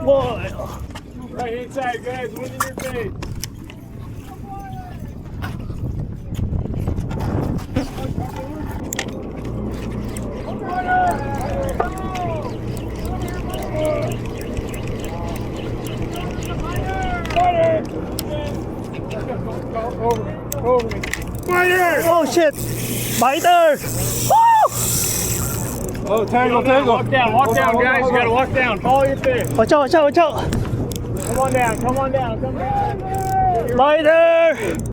Whoa. Right hand side, guys. Wind in your face. Over me. Fighter! Oh shit. Biter. Woo! Oh, tangle. Walk down, guys. You gotta walk down. Follow your fish. Watch out. Come on down. Biter.